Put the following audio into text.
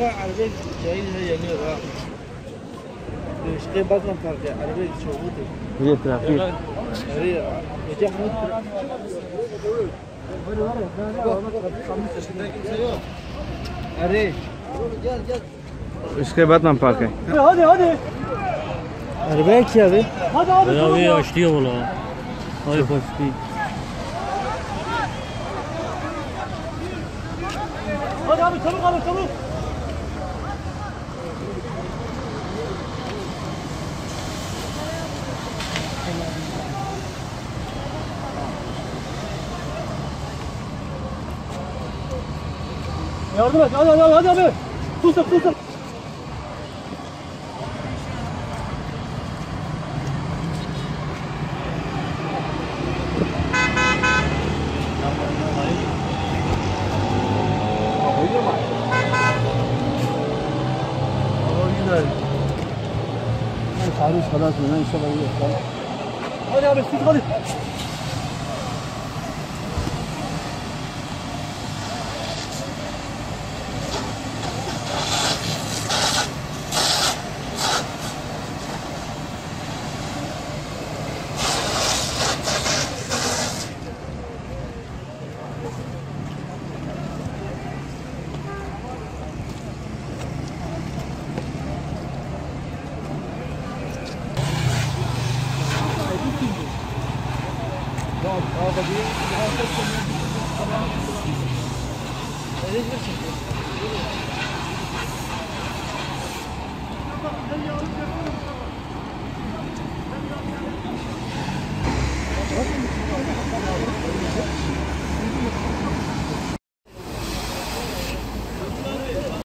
عربية جايين هي نيرة. مش كي بطن فرق عربية شوفته. هي ترافيك. هي يجي حمود. अरे इसके बाद नाम पार्क है अरे भाई क्या है अभी आष्टी बोला अरे फस्टी Yardım et, hadi abi. Sus. Hadi abi, sus hadi. Tamam, abi.